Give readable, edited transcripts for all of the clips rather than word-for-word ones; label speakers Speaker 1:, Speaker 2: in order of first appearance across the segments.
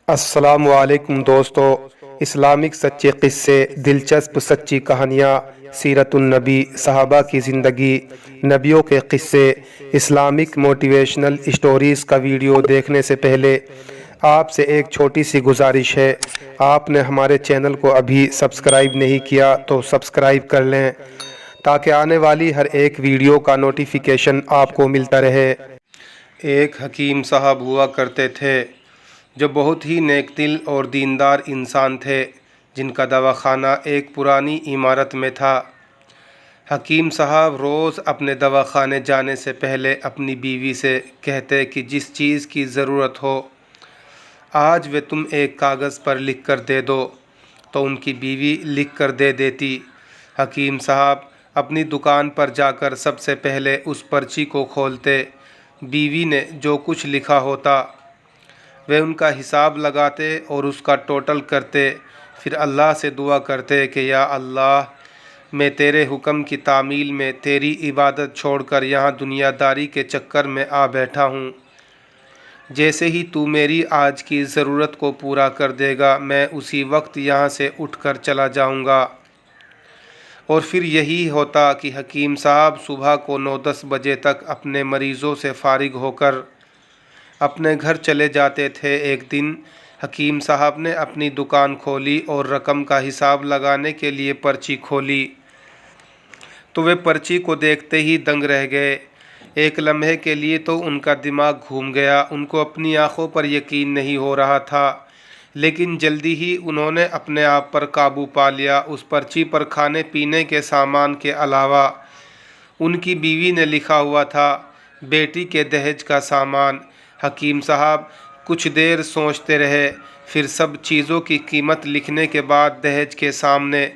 Speaker 1: السلام علیکم دوستو، اسلامک سچے قصے، دلچسپ سچی کہانیاں، سیرت النبی، صحابہ کی زندگی، نبیوں کے قصے، اسلامک موٹیویشنل اسٹوریز کا ویڈیو دیکھنے سے پہلے آپ سے ایک چھوٹی سی گزارش ہے۔ آپ نے ہمارے چینل کو ابھی سبسکرائب نہیں کیا تو سبسکرائب کر لیں تاکہ آنے والی ہر ایک ویڈیو کا نوٹیفیکیشن آپ کو ملتا رہے۔ ایک حکیم صاحب ہوا کرتے تھے جو بہت ہی نیک دل اور دیندار انسان تھے، جن کا دواخانہ ایک پرانی عمارت میں تھا۔ حکیم صاحب روز اپنے دواخانے جانے سے پہلے اپنی بیوی سے کہتے کہ جس چیز کی ضرورت ہو آج وہ تم ایک کاغذ پر لکھ کر دے دو، تو ان کی بیوی لکھ کر دے دیتی۔ حکیم صاحب اپنی دکان پر جا کر سب سے پہلے اس پرچی کو کھولتے، بیوی نے جو کچھ لکھا ہوتا وہ ان کا حساب لگاتے اور اس کا ٹوٹل کرتے، پھر اللہ سے دعا کرتے کہ یا اللہ، میں تیرے حکم کی تعمیل میں تیری عبادت چھوڑ کر یہاں دنیا داری کے چکر میں آ بیٹھا ہوں۔ جیسے ہی تو میری آج کی ضرورت کو پورا کر دے گا میں اسی وقت یہاں سے اٹھ کر چلا جاؤں گا۔ اور پھر یہی ہوتا کہ حکیم صاحب صبح کو 9-10 بجے تک اپنے مریضوں سے فارغ ہو کر اپنے گھر چلے جاتے تھے۔ ایک دن حکیم صاحب نے اپنی دکان کھولی اور رقم کا حساب لگانے کے لیے پرچی کھولی تو وہ پرچی کو دیکھتے ہی دنگ رہ گئے۔ ایک لمحے کے لیے تو ان کا دماغ گھوم گیا، ان کو اپنی آنکھوں پر یقین نہیں ہو رہا تھا، لیکن جلدی ہی انہوں نے اپنے آپ پر قابو پا لیا۔ اس پرچی پر کھانے پینے کے سامان کے علاوہ ان کی بیوی نے لکھا ہوا تھا بیٹی کے دہیج کا سامان۔ حکیم صاحب کچھ دیر سوچتے رہے، پھر سب چیزوں کی قیمت لکھنے کے بعد دہیج کے سامنے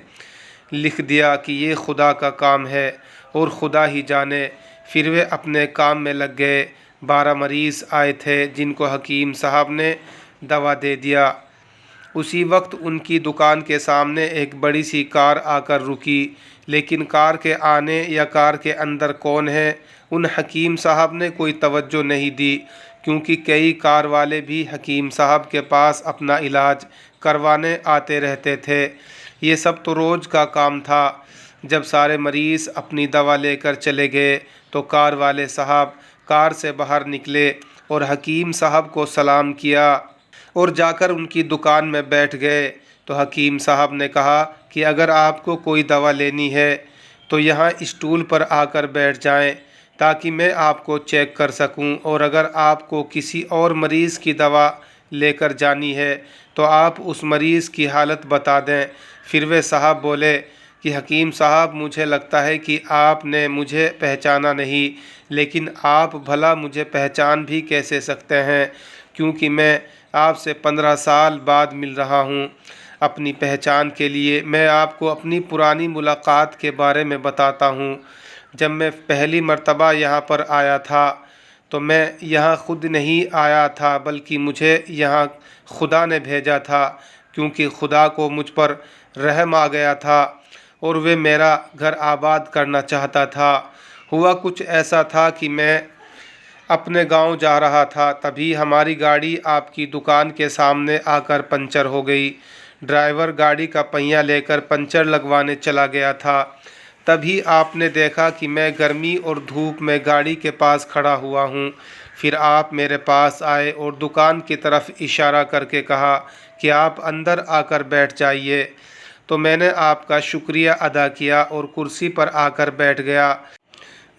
Speaker 1: لکھ دیا کہ یہ خدا کا کام ہے اور خدا ہی جانے۔ پھر وہ اپنے کام میں لگ گئے۔ 12 مریض آئے تھے جن کو حکیم صاحب نے دوا دے دیا۔ اسی وقت ان کی دکان کے سامنے ایک بڑی سی کار آ کر رکی، لیکن کار کے آنے یا کار کے اندر کون ہے ان حکیم صاحب نے کوئی توجہ نہیں دی، کیونکہ کئی کار والے بھی حکیم صاحب کے پاس اپنا علاج کروانے آتے رہتے تھے۔ یہ سب تو روز کا کام تھا۔ جب سارے مریض اپنی دوا لے کر چلے گئے تو کار والے صاحب کار سے باہر نکلے اور حکیم صاحب کو سلام کیا اور جا کر ان کی دکان میں بیٹھ گئے۔ تو حکیم صاحب نے کہا کہ اگر آپ کو کوئی دوا لینی ہے تو یہاں اسٹول پر آ کر بیٹھ جائیں تاکہ میں آپ کو چیک کر سکوں، اور اگر آپ کو کسی اور مریض کی دوا لے کر جانی ہے تو آپ اس مریض کی حالت بتا دیں۔ پھر وہ صاحب بولے کہ حکیم صاحب مجھے لگتا ہے کہ آپ نے مجھے پہچانا نہیں، لیکن آپ بھلا مجھے پہچان بھی کیسے سکتے ہیں، کیونکہ میں آپ سے 15 سال بعد مل رہا ہوں۔ اپنی پہچان کے لیے میں آپ کو اپنی پرانی ملاقات کے بارے میں بتاتا ہوں۔ جب میں پہلی مرتبہ یہاں پر آیا تھا تو میں یہاں خود نہیں آیا تھا، بلکہ مجھے یہاں خدا نے بھیجا تھا، کیونکہ خدا کو مجھ پر رحم آ گیا تھا اور وہ میرا گھر آباد کرنا چاہتا تھا۔ ہوا کچھ ایسا تھا کہ میں اپنے گاؤں جا رہا تھا، تبھی ہماری گاڑی آپ کی دکان کے سامنے آ کر پنچر ہو گئی۔ ڈرائیور گاڑی کا پہیہ لے کر پنچر لگوانے چلا گیا تھا، تبھی آپ نے دیکھا کہ میں گرمی اور دھوپ میں گاڑی کے پاس کھڑا ہوا ہوں۔ پھر آپ میرے پاس آئے اور دکان کی طرف اشارہ کر کے کہا کہ آپ اندر آ کر بیٹھ جائیے، تو میں نے آپ کا شکریہ ادا کیا اور کرسی پر آ کر بیٹھ گیا۔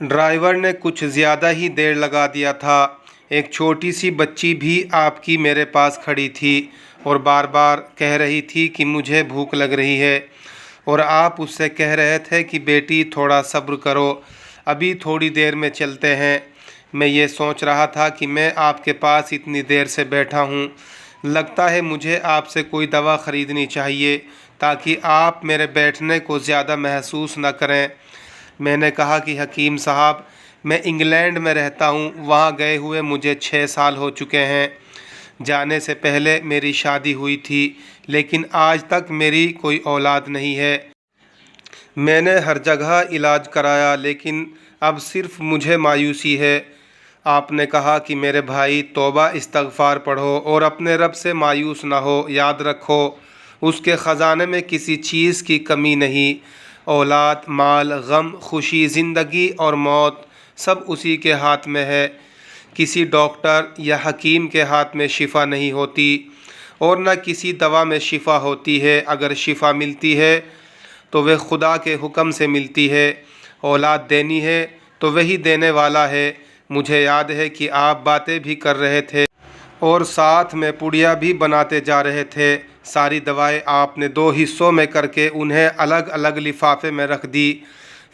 Speaker 1: ڈرائیور نے کچھ زیادہ ہی دیر لگا دیا تھا۔ ایک چھوٹی سی بچی بھی آپ کی میرے پاس کھڑی تھی اور بار بار کہہ رہی تھی کہ مجھے بھوک لگ رہی ہے، اور آپ اس سے کہہ رہے تھے کہ بیٹی تھوڑا صبر کرو، ابھی تھوڑی دیر میں چلتے ہیں۔ میں یہ سوچ رہا تھا کہ میں آپ کے پاس اتنی دیر سے بیٹھا ہوں، لگتا ہے مجھے آپ سے کوئی دوا خریدنی چاہیے تاکہ آپ میرے بیٹھنے کو زیادہ محسوس نہ کریں۔ میں نے کہا کہ حکیم صاحب میں انگلینڈ میں رہتا ہوں، وہاں گئے ہوئے مجھے 6 سال ہو چکے ہیں۔ جانے سے پہلے میری شادی ہوئی تھی، لیکن آج تک میری کوئی اولاد نہیں ہے۔ میں نے ہر جگہ علاج کرایا، لیکن اب صرف مجھے مایوسی ہے۔ آپ نے کہا کہ میرے بھائی توبہ استغفار پڑھو اور اپنے رب سے مایوس نہ ہو، یاد رکھو اس کے خزانے میں کسی چیز کی کمی نہیں، اولاد، مال، غم، خوشی، زندگی اور موت سب اسی کے ہاتھ میں ہے، کسی ڈاکٹر یا حکیم کے ہاتھ میں شفا نہیں ہوتی اور نہ کسی دوا میں شفا ہوتی ہے، اگر شفا ملتی ہے تو وہ خدا کے حکم سے ملتی ہے، اولاد دینی ہے تو وہی دینے والا ہے۔ مجھے یاد ہے کہ آپ باتیں بھی کر رہے تھے اور ساتھ میں پڑیا بھی بناتے جا رہے تھے۔ ساری دوائیں آپ نے 2 حصوں میں کر کے انہیں الگ الگ لفافے میں رکھ دی۔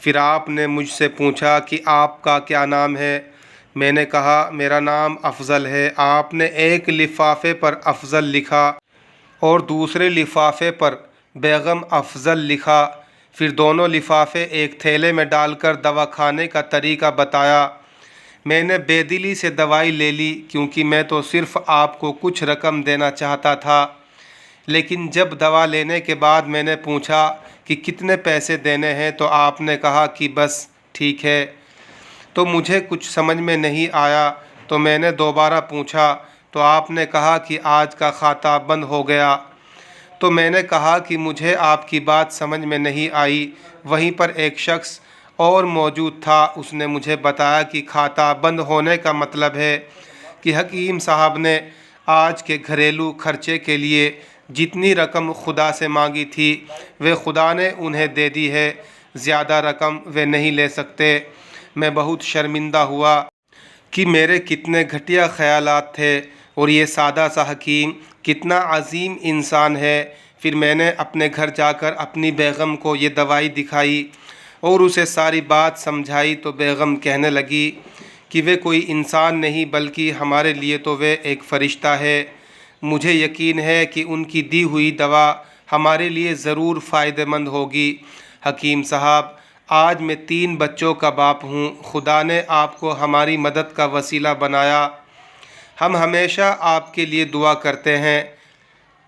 Speaker 1: پھر آپ نے مجھ سے پوچھا کہ آپ کا کیا نام ہے؟ میں نے کہا میرا نام افضل ہے۔ آپ نے ایک لفافے پر افضل لکھا اور دوسرے لفافے پر بیگم افضل لکھا، پھر دونوں لفافے ایک تھیلے میں ڈال کر دوا کھانے کا طریقہ بتایا۔ میں نے بے دلی سے دوائی لے لی کیونکہ میں تو صرف آپ کو کچھ رقم دینا چاہتا تھا، لیکن جب دوا لینے کے بعد میں نے پوچھا کہ کتنے پیسے دینے ہیں تو آپ نے کہا کہ بس ٹھیک ہے۔ تو مجھے کچھ سمجھ میں نہیں آیا تو میں نے دوبارہ پوچھا تو آپ نے کہا کہ آج کا کھاتا بند ہو گیا۔ تو میں نے کہا کہ مجھے آپ کی بات سمجھ میں نہیں آئی۔ وہیں پر ایک شخص اور موجود تھا، اس نے مجھے بتایا کہ کھاتا بند ہونے کا مطلب ہے کہ حکیم صاحب نے آج کے گھریلو خرچے کے لیے جتنی رقم خدا سے مانگی تھی وہ خدا نے انہیں دے دی ہے، زیادہ رقم وہ نہیں لے سکتے۔ میں بہت شرمندہ ہوا کہ میرے کتنے گھٹیا خیالات تھے اور یہ سادہ سا حکیم کتنا عظیم انسان ہے۔ پھر میں نے اپنے گھر جا کر اپنی بیگم کو یہ دوائی دکھائی اور اسے ساری بات سمجھائی تو بیگم کہنے لگی کہ وہ کوئی انسان نہیں بلکہ ہمارے لیے تو وہ ایک فرشتہ ہے۔ مجھے یقین ہے کہ ان کی دی ہوئی دوا ہمارے لیے ضرور فائدہ مند ہوگی۔ حکیم صاحب، آج میں 3 بچوں کا باپ ہوں۔ خدا نے آپ کو ہماری مدد کا وسیلہ بنایا۔ ہم ہمیشہ آپ کے لیے دعا کرتے ہیں۔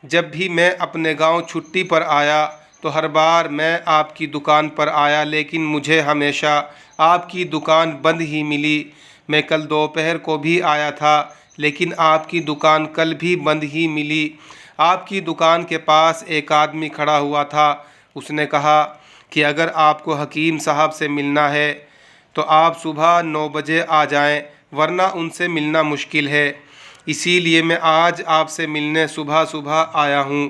Speaker 1: جب بھی میں اپنے گاؤں چھٹی پر آیا تو ہر بار میں آپ کی دکان پر آیا، لیکن مجھے ہمیشہ آپ کی دکان بند ہی ملی۔ میں کل دوپہر کو بھی آیا تھا لیکن آپ کی دکان کل بھی بند ہی ملی۔ آپ کی دکان کے پاس ایک آدمی کھڑا ہوا تھا۔ اس نے کہا کہ اگر آپ کو حکیم صاحب سے ملنا ہے تو آپ صبح 9 بجے آ جائیں، ورنہ ان سے ملنا مشکل ہے۔ اسی لیے میں آج آپ سے ملنے صبح آیا ہوں۔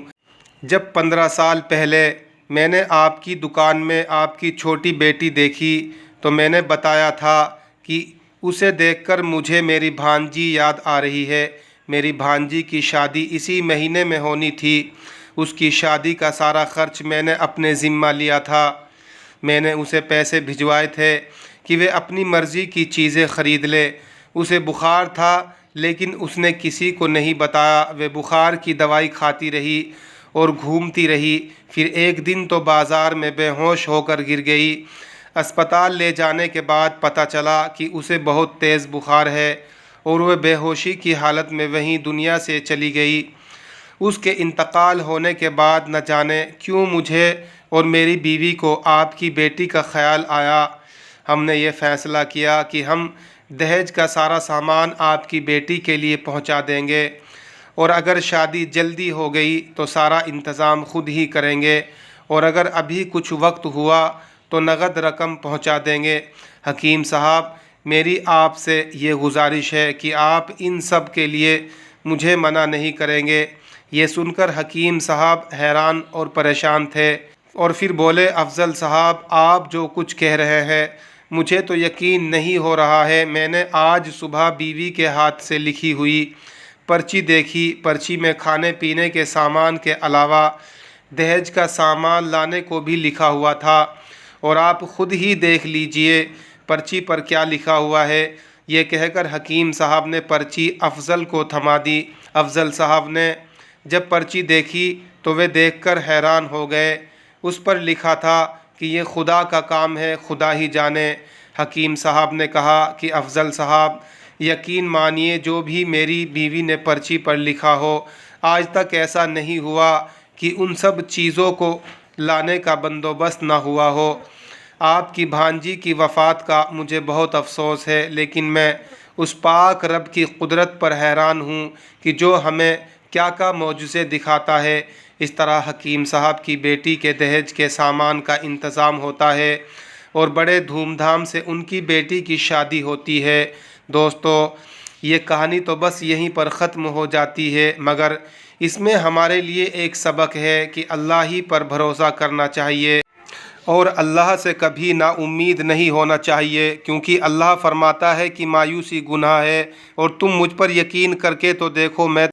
Speaker 1: جب 15 سال پہلے میں نے آپ کی دکان میں آپ کی چھوٹی بیٹی دیکھی تو میں نے بتایا تھا کہ اسے دیکھ کر مجھے میری بھانجی یاد آ رہی ہے۔ میری بھانجی کی شادی اسی مہینے میں ہونی تھی۔ اس کی شادی کا سارا خرچ میں نے اپنے ذمہ لیا تھا۔ میں نے اسے پیسے بھجوائے تھے کہ وہ اپنی مرضی کی چیزیں خرید لے۔ اسے بخار تھا لیکن اس نے کسی کو نہیں بتایا۔ وہ بخار کی دوائی کھاتی رہی اور گھومتی رہی۔ پھر ایک دن تو بازار میں بے ہوش ہو کر گر گئی۔ اسپتال لے جانے کے بعد پتہ چلا کہ اسے بہت تیز بخار ہے اور وہ بے ہوشی کی حالت میں وہیں دنیا سے چلی گئی۔ اس کے انتقال ہونے کے بعد نہ جانے کیوں مجھے اور میری بیوی کو آپ کی بیٹی کا خیال آیا۔ ہم نے یہ فیصلہ کیا کہ ہم دہیج کا سارا سامان آپ کی بیٹی کے لیے پہنچا دیں گے اور اگر شادی جلدی ہو گئی تو سارا انتظام خود ہی کریں گے، اور اگر ابھی کچھ وقت ہوا تو نقد رقم پہنچا دیں گے۔ حکیم صاحب، میری آپ سے یہ گزارش ہے کہ آپ ان سب کے لیے مجھے منع نہیں کریں گے۔ یہ سن کر حکیم صاحب حیران اور پریشان تھے اور پھر بولے، افضل صاحب، آپ جو کچھ کہہ رہے ہیں مجھے تو یقین نہیں ہو رہا ہے۔ میں نے آج صبح بیوی کے ہاتھ سے لکھی ہوئی پرچی دیکھی۔ پرچی میں کھانے پینے کے سامان کے علاوہ دہیج کا سامان لانے کو بھی لکھا ہوا تھا، اور آپ خود ہی دیکھ لیجئے پرچی پر کیا لکھا ہوا ہے۔ یہ کہہ کر حکیم صاحب نے پرچی افضل کو تھما دی۔ افضل صاحب نے جب پرچی دیکھی تو وہ دیکھ کر حیران ہو گئے۔ اس پر لکھا تھا کہ یہ خدا کا کام ہے، خدا ہی جانے۔ حکیم صاحب نے کہا کہ افضل صاحب، یقین مانیے جو بھی میری بیوی نے پرچی پر لکھا ہو، آج تک ایسا نہیں ہوا کہ ان سب چیزوں کو لانے کا بندوبست نہ ہوا ہو۔ آپ کی بھانجی کی وفات کا مجھے بہت افسوس ہے، لیکن میں اس پاک رب کی قدرت پر حیران ہوں کہ جو ہمیں کیا کیا معجزے دکھاتا ہے۔ اس طرح حکیم صاحب کی بیٹی کے دہیج کے سامان کا انتظام ہوتا ہے اور بڑے دھوم دھام سے ان کی بیٹی کی شادی ہوتی ہے۔ دوستو، یہ کہانی تو بس یہیں پر ختم ہو جاتی ہے، مگر اس میں ہمارے لیے ایک سبق ہے کہ اللہ ہی پر بھروسہ کرنا چاہیے اور اللہ سے کبھی نا امید نہیں ہونا چاہیے، کیونکہ اللہ فرماتا ہے کہ مایوسی گناہ ہے، اور تم مجھ پر یقین کر کے تو دیکھو، میں